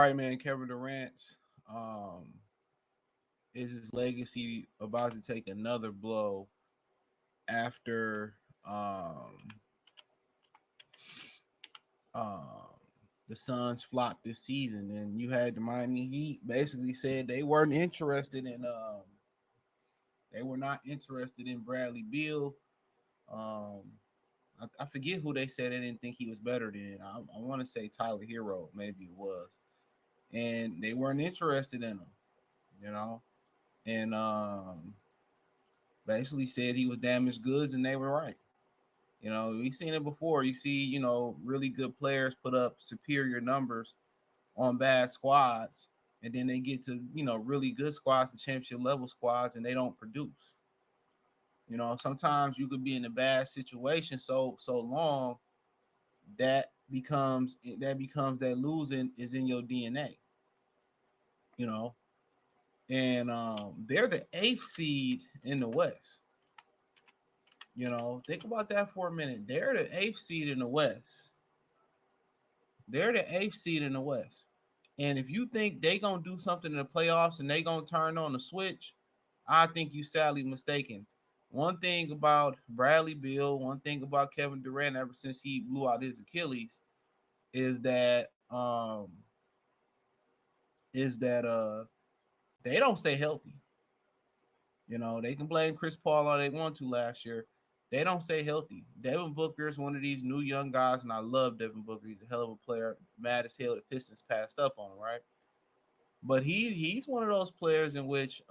right, man. Kevin Durant, um, is his legacy about to take another blow after um the Suns flopped this season, and you had the Miami Heat basically said they were not interested in Bradley Beal. Um, I forget who they said they didn't think he was better than. I want to say Tyler Hero, maybe it was, and they weren't interested in him, you know, and basically said he was damaged goods, and they were right. You know, we've seen it before. You see, really good players put up superior numbers on bad squads, and then they get to, really good squads and championship level squads, and they don't produce. Sometimes you could be in a bad situation so long that becomes that losing is in your DNA. You know, and they're the eighth seed in the West. Think about that for a minute. They're the eighth seed in the West. They're the eighth seed in the West. And if you think they gonna do something in the playoffs and they gonna turn on the switch, I think you sadly mistaken. One thing about Bradley Beal, one thing about Kevin Durant ever since he blew out his Achilles is that they don't stay healthy. They can blame Chris Paul all they want to last year. They don't stay healthy. Devin Booker is one of these new young guys, and I love Devin Booker. He's a hell of a player. Mad as hell the Pistons passed up on him, right? But he's one of those players in which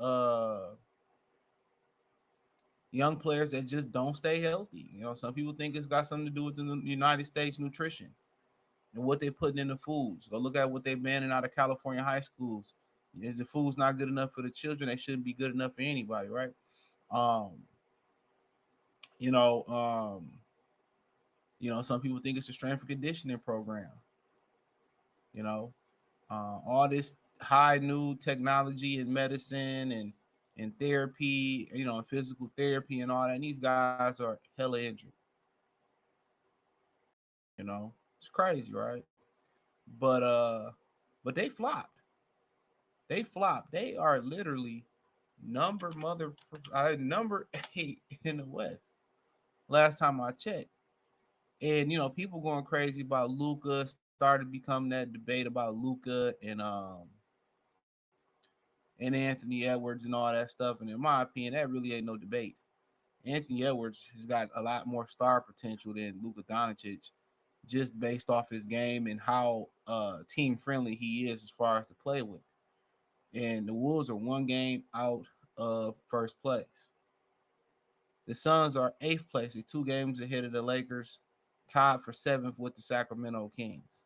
young players that just don't stay healthy. Some people think it's got something to do with the United States nutrition and what they're putting in the foods. Go look at what they're banning out of California high schools. Is the food's not good enough for the children? They shouldn't be good enough for anybody, right? Um, you know, um, some people think it's a strength and conditioning program. You know, all this high new technology in medicine and therapy, and physical therapy and all that. And these guys are hella injured. It's crazy, right? But but they flopped. They flopped. They are literally number 8 in the West. Last time I checked. And people going crazy about Luca, started becoming that debate about Luca and Anthony Edwards and all that stuff. And in my opinion, that really ain't no debate. Anthony Edwards has got a lot more star potential than Luka Doncic, just based off his game and how team friendly he is as far as to play with. And the Wolves are one game out of first place. The Suns are eighth place. They're 2 games ahead of the Lakers, tied for seventh with the Sacramento Kings.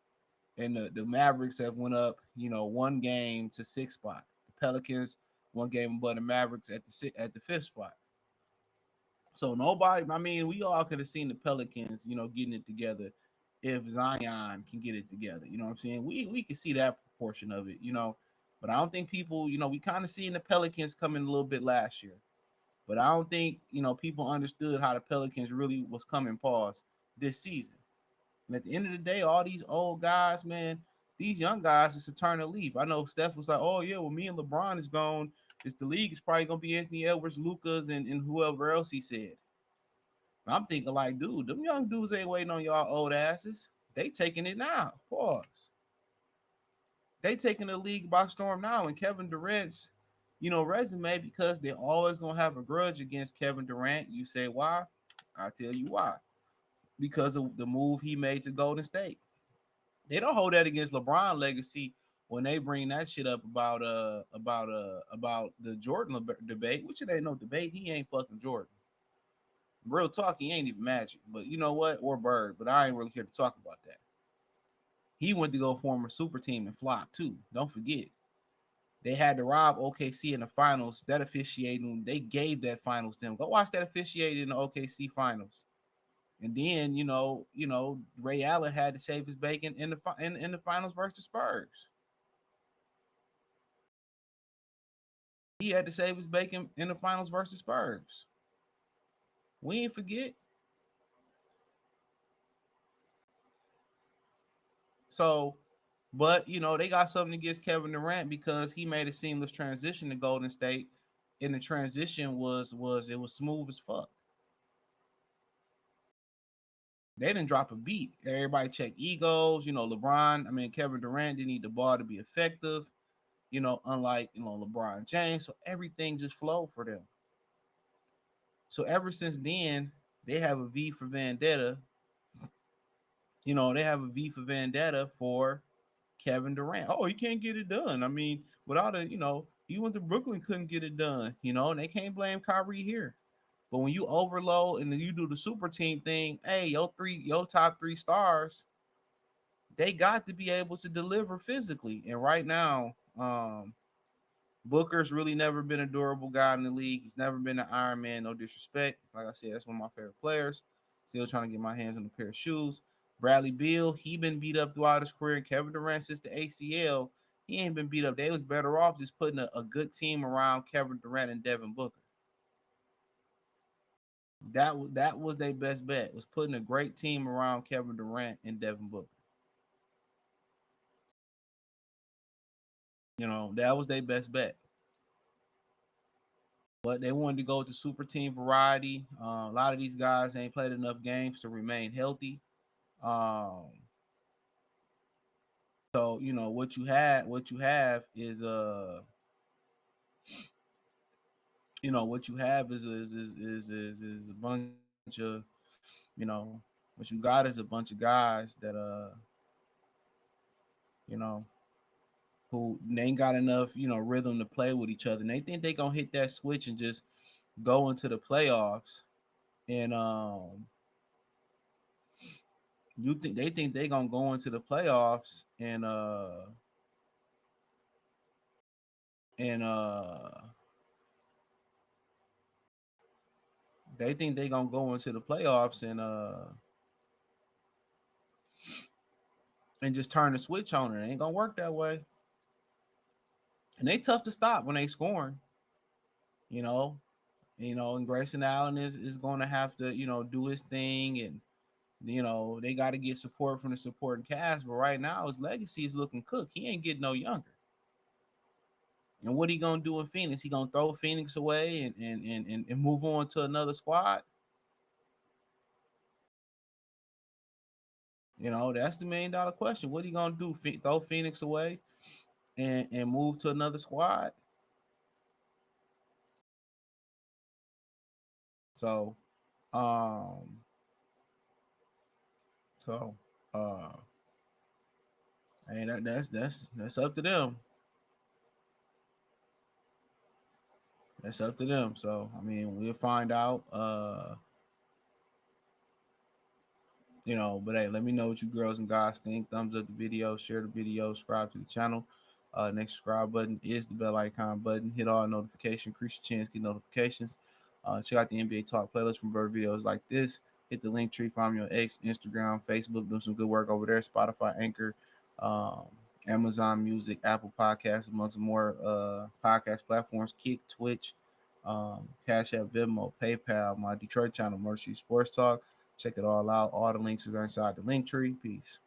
And the Mavericks have went up, 1 game to sixth spot. The Pelicans 1 game above the Mavericks at the fifth spot. So nobody, I mean, we all could have seen the Pelicans, getting it together if Zion can get it together. You know what I'm saying? We could see that portion of it. But I don't think people, we kind of seen the Pelicans coming a little bit last year. But I don't think, people understood how the Pelicans really was coming pause this season. And at the end of the day, all these old guys, man, these young guys, it's a turn of leaf. I know Steph was like, oh, yeah, well, me and LeBron is gone. It's the league is probably going to be Anthony Edwards, Lucas, and whoever else he said. I'm thinking like, dude, them young dudes ain't waiting on y'all old asses. They taking it now. Pause. They taking the league by storm now. And Kevin Durant's, resume, because they're always gonna have a grudge against Kevin Durant. You say why? I'll tell you why. Because of the move he made to Golden State. They don't hold that against LeBron legacy when they bring that shit up about the Jordan debate, which it ain't no debate. He ain't fucking Jordan. Real talk, he ain't even Magic, but you know what? Or Bird, but I ain't really here to talk about that. He went to go form a super team and flop too. Don't forget. They had to rob OKC in the finals. That officiating, they gave that finals to him. Go watch that officiating in the OKC finals. And then, Ray Allen had to save his bacon in the finals versus Spurs. He had to save his bacon in the finals versus Spurs. We ain't forget. So But they got something against Kevin Durant because he made a seamless transition to Golden State, and the transition was smooth as fuck. They didn't drop a beat. Everybody check egos. LeBron. I mean, Kevin Durant didn't need the ball to be effective. Unlike LeBron James, so everything just flowed for them. So ever since then, they have a V for Vendetta. They have a V for Vendetta for Kevin Durant. Oh, he can't get it done. I mean, without he went to Brooklyn, couldn't get it done. And they can't blame Kyrie here. But when you overload and then you do the super team thing, hey, your top three stars, they got to be able to deliver physically. And right now, Booker's really never been a durable guy in the league. He's never been an Iron Man, no disrespect. Like I said, that's one of my favorite players. Still trying to get my hands on a pair of shoes. Bradley Beal, he been beat up throughout his career. Kevin Durant, since the ACL, he ain't been beat up. They was better off just putting a good team around Kevin Durant and Devin Booker. That was their best bet, was putting a great team around Kevin Durant and Devin Booker. That was their best bet. But they wanted to go with the super team variety. A lot of these guys ain't played enough games to remain healthy. Um, so what you have is what you have is a bunch of you know what you got is a bunch of guys that you know who they ain't got enough rhythm to play with each other, and they think they gonna hit that switch and just go into the playoffs. And they think they gonna go into the playoffs and they think they gonna go into the playoffs and just turn the switch on. It ain't gonna work that way. And they tough to stop when they scoring. You know, and Grayson Allen is gonna have to do his thing, and they got to get support from the supporting cast. But right now, his legacy is looking cooked. He ain't getting no younger. And what he gonna do in Phoenix? He gonna throw Phoenix away and move on to another squad? That's the $1 million question. What are you gonna do? Throw Phoenix away and move to another squad? So, um, so, uh, and that's up to them. That's up to them. So, I mean, we'll find out. But hey, let me know what you girls and guys think. Thumbs up the video, share the video, subscribe to the channel. Next subscribe button is the bell icon button. Hit all notifications, increase your chance to get notifications. Check out the NBA Talk playlist from bird videos like this. Hit the link tree, find me on X, Instagram, Facebook, doing some good work over there. Spotify, Anchor, um, Amazon Music, Apple Podcasts, amongst more podcast platforms. Kick, Twitch, Cash App, Venmo, PayPal, my Detroit channel, Mercy Sports Talk. Check it all out. All the links are inside the link tree. Peace.